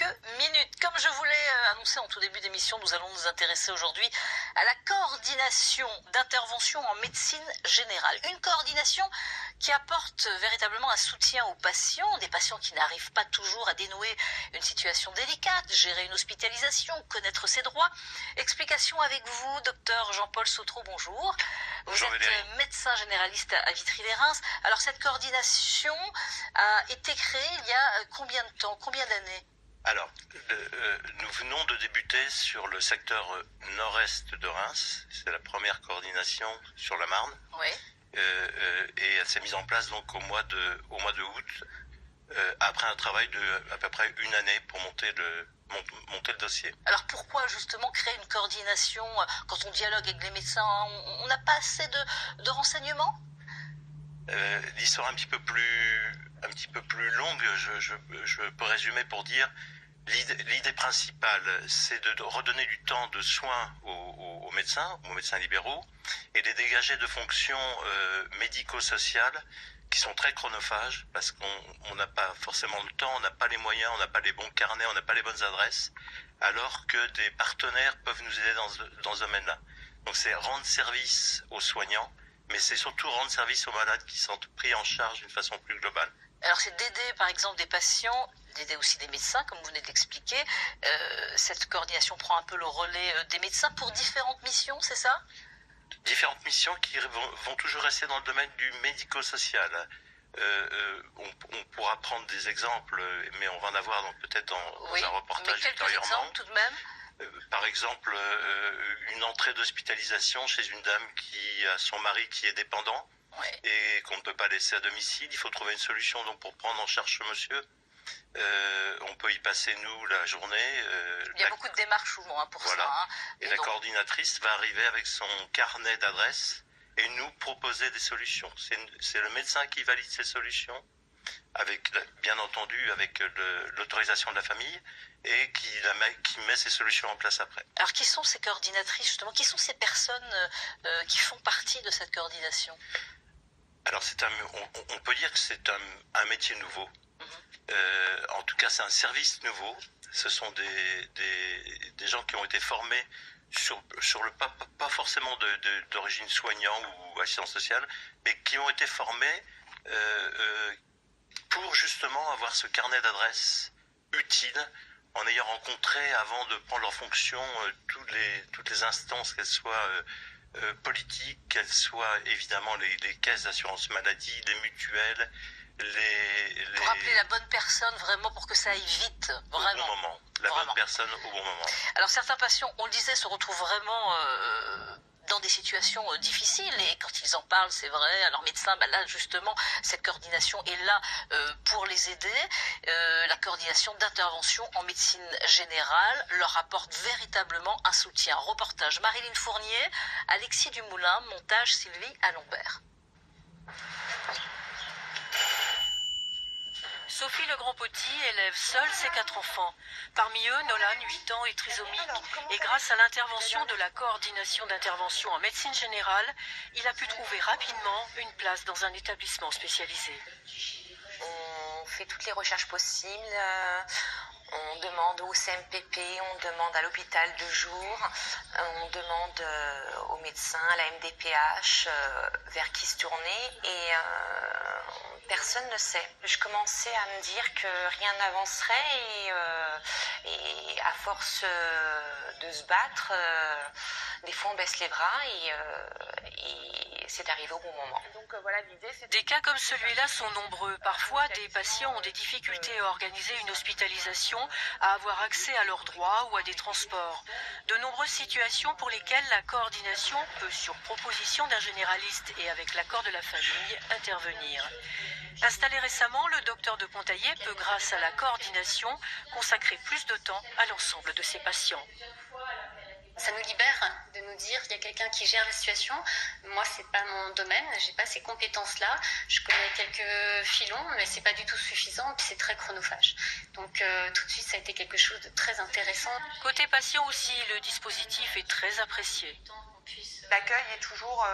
quelques minutes. Comme je vous l'ai annoncé en tout début d'émission, nous allons nous intéresser aujourd'hui à la coordination d'intervention en médecine générale. Une coordination qui apporte véritablement un soutien aux patients, des patients qui n'arrivent pas toujours à dénouer une situation délicate, gérer une hospitalisation, connaître ses droits. Explication avec vous, docteur Jean-Paul Sautreau, bonjour. Vous êtes médecin généraliste à Vitry-les-Reims. Alors cette coordination a été créée il y a combien de temps, combien d'années ? Alors, nous venons de débuter sur le secteur nord-est de Reims. C'est la première coordination sur la Marne. Oui. Et elle s'est mise en place donc au mois de août, après un travail de à peu près une année pour monter le dossier. Alors pourquoi justement créer une coordination quand on dialogue avec les médecins? On n'a pas assez de renseignements? L'histoire un petit peu plus longue, je peux résumer pour dire l'idée principale, c'est de redonner du temps de soins aux médecins libéraux, et les dégager de fonctions médico-sociales qui sont très chronophages, parce qu'on n'a pas forcément le temps, on n'a pas les moyens, on n'a pas les bons carnets, on n'a pas les bonnes adresses, alors que des partenaires peuvent nous aider dans ce domaine-là. Donc c'est rendre service aux soignants, mais c'est surtout rendre service aux malades qui sont pris en charge d'une façon plus globale. Alors c'est d'aider par exemple des patients, d'aider aussi des médecins, comme vous venez d'expliquer. Cette coordination prend un peu le relais des médecins pour différentes missions, c'est ça ? Différentes missions qui vont toujours rester dans le domaine du médico-social. On pourra prendre des exemples, mais on va en avoir donc peut-être dans un reportage ultérieurement. Exemples tout de même. Par exemple, une entrée d'hospitalisation chez une dame qui a son mari qui est dépendant, ouais, et qu'on ne peut pas laisser à domicile. Il faut trouver une solution donc pour prendre en charge ce monsieur. On peut y passer nous la journée. Il y a beaucoup de démarches souvent pour voilà, ça. Et la donc coordinatrice va arriver avec son carnet d'adresses et nous proposer des solutions. C'est le médecin qui valide ces solutions, bien entendu avec l'autorisation de la famille, et qui met ces solutions en place après. Alors qui sont ces coordinatrices justement? Qui sont ces personnes qui font partie de cette coordination? Alors on peut dire que c'est un métier nouveau. En tout cas, c'est un service nouveau. Ce sont des gens qui ont été formés sur le pas forcément d'origine soignant ou assistant social, mais qui ont été formés pour justement avoir ce carnet d'adresses utile, en ayant rencontré avant de prendre leur fonction toutes les instances, qu'elles soient politiques, qu'elles soient évidemment les caisses d'assurance maladie, les mutuelles. Pour appeler la bonne personne vraiment pour que ça aille vite, vraiment. Au bon moment, bonne personne au bon moment. Alors certains patients, on le disait, se retrouvent vraiment dans des situations difficiles, et quand ils en parlent, c'est vrai, à leur médecin, là justement, cette coordination est là pour les aider. La coordination d'intervention en médecine générale leur apporte véritablement un soutien. Reportage Marilyn Fournier, Alexis Dumoulin, montage Sylvie Alombert. Sophie Legrand-Petit élève seule ses 4 enfants. Parmi eux, Nolan, 8 ans, est trisomique. Et grâce à l'intervention de la coordination d'intervention en médecine générale, il a pu trouver rapidement une place dans un établissement spécialisé. On fait toutes les recherches possibles. On demande au CMPP, on demande à l'hôpital de jour, on demande aux médecins, à la MDPH, vers qui se tourner, et personne ne sait. Je commençais à me dire que rien n'avancerait, et à force de se battre, des fois on baisse les bras, et c'est arrivé au bon moment. Donc voilà, l'idée, des cas comme celui-là sont nombreux. Parfois, des patients ont des difficultés à organiser une hospitalisation, à avoir accès à leurs droits ou à des transports. De nombreuses situations pour lesquelles la coordination peut, sur proposition d'un généraliste et avec l'accord de la famille, intervenir. Installé récemment, le docteur de Pontaillet peut, grâce à la coordination, consacrer plus de temps à l'ensemble de ses patients. Ça nous libère de nous dire qu'il y a quelqu'un qui gère la situation. Moi, c'est pas mon domaine, j'ai pas ces compétences-là. Je connais quelques filons, mais c'est pas du tout suffisant, et puis c'est très chronophage. Donc tout de suite, ça a été quelque chose de très intéressant. Côté patient aussi, le dispositif est très apprécié. L'accueil est toujours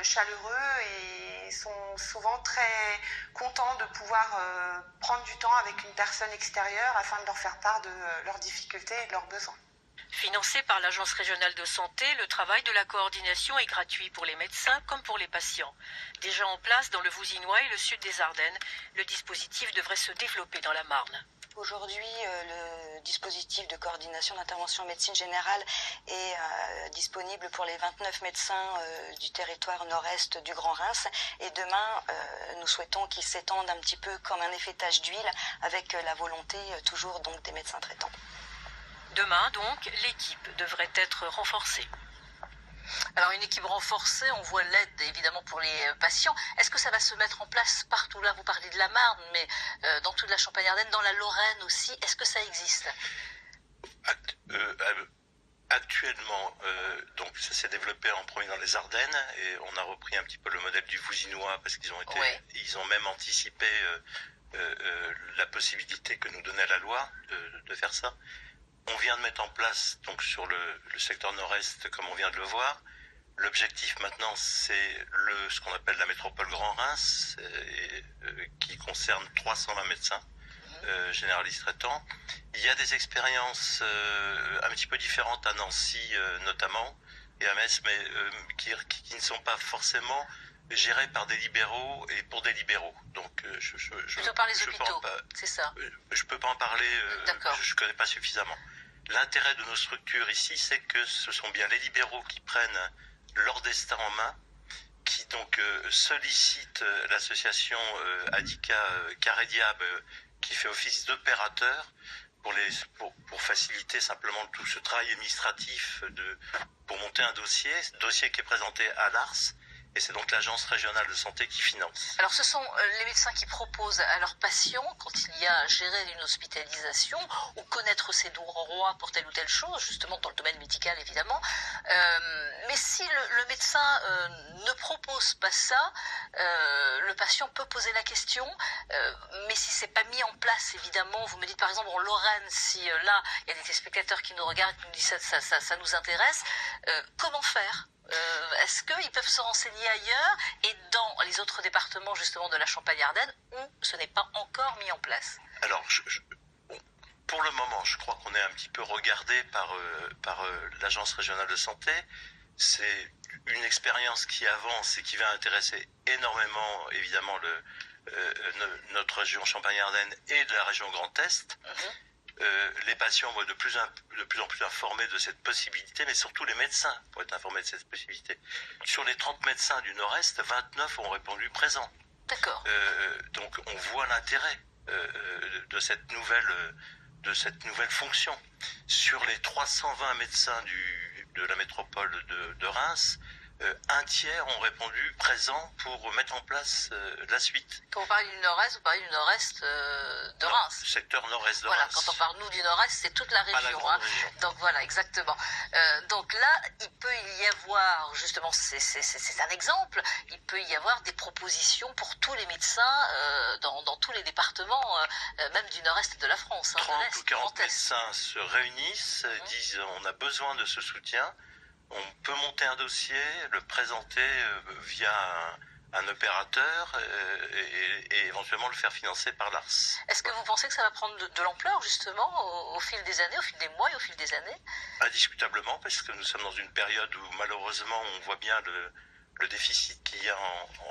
chaleureux et ils sont souvent très contents de pouvoir prendre du temps avec une personne extérieure afin de leur faire part de leurs difficultés et de leurs besoins. Financé par l'Agence régionale de santé, le travail de la coordination est gratuit pour les médecins comme pour les patients. Déjà en place dans le Vouzinois et le sud des Ardennes, le dispositif devrait se développer dans la Marne. Aujourd'hui, le dispositif de coordination d'intervention en médecine générale est disponible pour les 29 médecins du territoire nord-est du Grand Reims. Et demain, nous souhaitons qu'il s'étende un petit peu comme un effetage d'huile avec la volonté toujours donc des médecins traitants. Demain, donc, l'équipe devrait être renforcée. Alors une équipe renforcée, on voit l'aide évidemment pour les patients. Est-ce que ça va se mettre en place partout là? Vous parlez de la Marne, mais dans toute la Champagne-Ardenne, dans la Lorraine aussi, est-ce que ça existe? Actuellement, donc ça s'est développé en premier dans les Ardennes et on a repris un petit peu le modèle du Vouzinois parce qu'ils ont été, ils ont même anticipé la possibilité que nous donnait la loi de faire ça. On vient de mettre en place, donc sur le secteur nord-est, comme on vient de le voir, l'objectif maintenant, c'est ce qu'on appelle la métropole Grand Reims, qui concerne 320 médecins généralistes traitants. Il y a des expériences un petit peu différentes à Nancy notamment, et à Metz, mais qui ne sont pas forcément gérées par des libéraux et pour des libéraux. Donc plutôt par les hôpitaux, c'est ça. Je peux pas en parler, je connais pas suffisamment. L'intérêt de nos structures ici, c'est que ce sont bien les libéraux qui prennent leur destin en main, qui donc sollicitent l'association Adica Carédiab, qui fait office d'opérateur, pour faciliter simplement tout ce travail administratif pour monter un dossier qui est présenté à l'ARS. Et c'est donc l'Agence régionale de santé qui finance. Alors ce sont les médecins qui proposent à leurs patients, quand il y a à gérer une hospitalisation ou connaître ses droits pour telle ou telle chose, justement dans le domaine médical évidemment, mais si le médecin ne propose pas ça, le patient peut poser la question, mais si c'est pas mis en place évidemment, vous me dites par exemple en Lorraine, si là il y a des téléspectateurs qui nous regardent, qui nous disent ça nous intéresse, comment faire? Est-ce qu'ils peuvent se renseigner ailleurs et dans les autres départements justement de la Champagne-Ardenne où ce n'est pas encore mis en place? Alors, pour le moment, je crois qu'on est un petit peu regardé par l'Agence régionale de santé. C'est une expérience qui avance et qui va intéresser énormément, évidemment, notre région Champagne-Ardenne et de la région Grand Est. Les patients vont de plus en plus informés de cette possibilité, mais surtout les médecins vont être informés de cette possibilité. Sur les 30 médecins du Nord-Est, 29 ont répondu présent. D'accord. Donc on voit l'intérêt de cette nouvelle fonction. Sur les 320 médecins de la métropole de Reims, un tiers ont répondu présent pour mettre en place la suite. Quand vous parlez du Nord-Est, vous parlez du Nord-Est de Reims. Secteur Nord-Est de Voilà, Reims. quand on parle nous du Nord-Est, c'est toute la région. La grande région. Donc voilà, exactement. Donc là, il peut y avoir, justement, c'est un exemple, il peut y avoir des propositions pour tous les médecins dans tous les départements, même du Nord-Est de la France. 30 ou 40 médecins se réunissent, disent on a besoin de ce soutien. On peut monter un dossier, le présenter via un opérateur et éventuellement le faire financer par l'ARS. Est-ce que vous pensez que ça va prendre de l'ampleur justement au fil des années, au fil des mois et au fil des années? Indiscutablement, parce que nous sommes dans une période où malheureusement on voit bien le déficit qu'il y a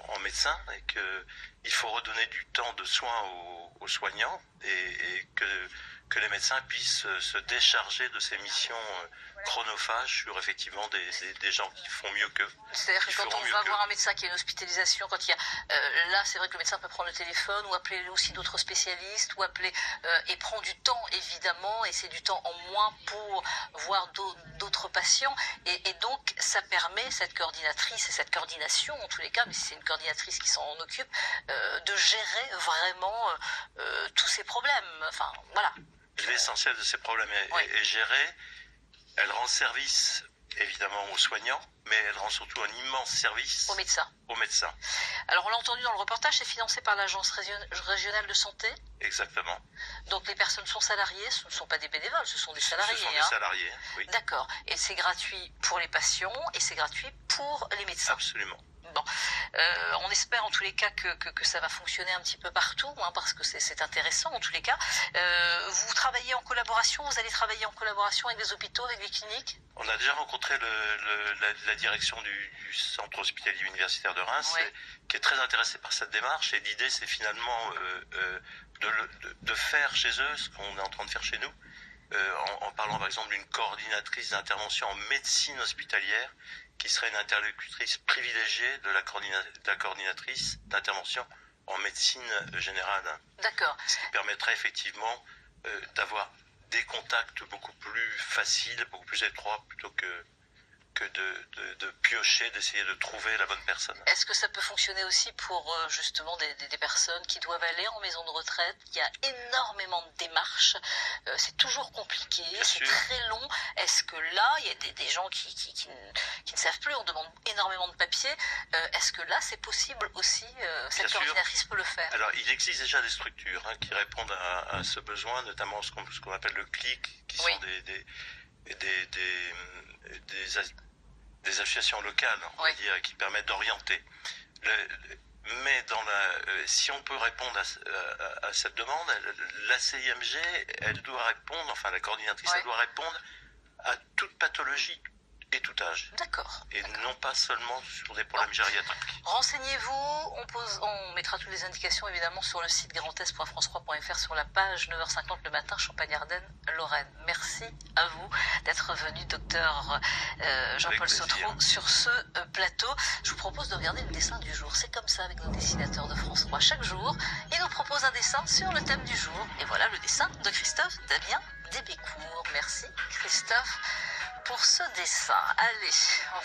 en médecins et qu'il faut redonner du temps de soins aux soignants et que les médecins puissent se décharger de ces missions chronophages sur effectivement des gens qui font mieux qu'eux. C'est-à-dire que quand on va voir un médecin qui a une hospitalisation, quand il y a là c'est vrai que le médecin peut prendre le téléphone ou appeler aussi d'autres spécialistes ou appeler et prend du temps évidemment et c'est du temps en moins pour voir d'autres patients et donc ça permet cette coordinatrice et cette coordination en tous les cas, mais si c'est une coordinatrice qui s'en occupe, de gérer vraiment tous ces problèmes. Enfin voilà. L'essentiel de ces problèmes est géré. Elle rend service, évidemment, aux soignants, mais elle rend surtout un immense service aux médecins. Alors, on l'a entendu dans le reportage, c'est financé par l'Agence régionale de santé. Exactement. Donc, les personnes sont salariées, ce ne sont pas des bénévoles, ce sont des salariés. Ce sont des salariés, oui. D'accord. Et c'est gratuit pour les patients et c'est gratuit pour les médecins. Absolument. Bon, on espère en tous les cas que ça va fonctionner un petit peu partout, hein, parce que c'est intéressant en tous les cas. Vous travaillez en collaboration, vous allez travailler en collaboration avec des hôpitaux, avec des cliniques? On a déjà rencontré la direction du centre hospitalier universitaire de Reims, Ouais. qui est très intéressée par cette démarche. Et l'idée, c'est finalement de faire chez eux ce qu'on est en train de faire chez nous, en parlant par exemple d'une coordinatrice d'intervention en médecine hospitalière, qui serait une interlocutrice privilégiée de la coordinatrice d'intervention en médecine générale. D'accord. Ce qui permettrait effectivement d'avoir des contacts beaucoup plus faciles, beaucoup plus étroits, plutôt que de piocher, d'essayer de trouver la bonne personne. Est-ce que ça peut fonctionner aussi pour justement des personnes qui doivent aller en maison de retraite? Il y a énormément de démarches, c'est toujours compliqué, Bien c'est sûr. très long. Est-ce que là, il y a des gens qui ne savent plus, on demande énormément de papiers. Est-ce que là, c'est possible aussi, cette Bien sûr. coordinatrice peut le faire? Alors, il existe déjà des structures qui répondent à ce besoin, notamment ce qu'on appelle le CLIC, qui Oui. sont des associations locales, on va Oui. dire, qui permettent d'orienter. Mais si on peut répondre à cette demande, la CIMG, elle doit répondre, enfin la coordinatrice, Oui. elle doit répondre à toute pathologie et tout âge, D'accord. et non pas seulement sur des problèmes gériatriques. Renseignez-vous, on mettra toutes les indications évidemment sur le site grandest.france3.fr sur la page 9h50 le matin, Champagne-Ardenne, Lorraine. Merci à vous d'être venu, docteur Jean-Paul Avec plaisir. Sautreau, sur ce plateau. Je vous propose de regarder le dessin du jour. C'est comme ça avec nos dessinateurs de France 3. Chaque jour, ils nous proposent un dessin sur le thème du jour. Et voilà le dessin de Christophe Damien Débécourt. Merci Christophe pour ce dessin. Allez, on va